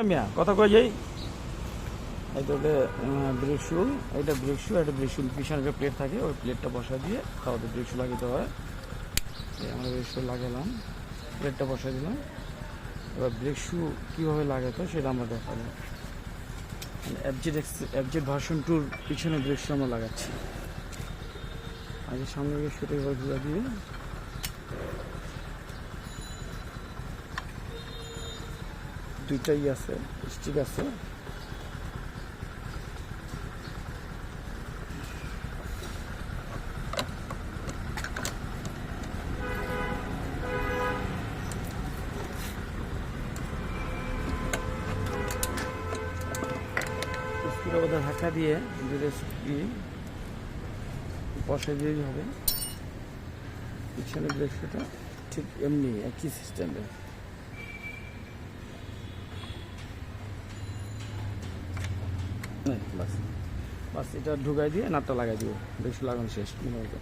মিয়া কথা কই যাই এটা ব্রেক শু, এটা ব্রেক শু, এটা ব্রেক শু পিছনে যে প্লেট থাকে ওই প্লেটটা বসা দিয়ে তারপরে ব্রেক শু লাগাতে হয়। আমরা ব্রেক শু লাগালাম, প্লেটটা বসা দিলাম। এবার ব্রেক শু কীভাবে লাগাতে হয় সেটা আমরা দেখাবো। এফজেড ভার্সন 2 পিছনে ব্রেক শু আমরা লাগাচ্ছি। আগে সামনে ব্রেক শুটা এবার ঘুরা দিয়ে দুইটাই আছে, স্টিক আছে। ধাক্কা দিয়ে দুটো স্ক্রিন বসে দিয়েই হবে। পিছনে ব্রেক শুটা ঠিক এমনি একই সিস্টেমে। বাস বাস এটা ঢুকাই দিয়ে নাটটা লাগাই দিব, ব্রেক শু লাগানো শেষ মনে হবে।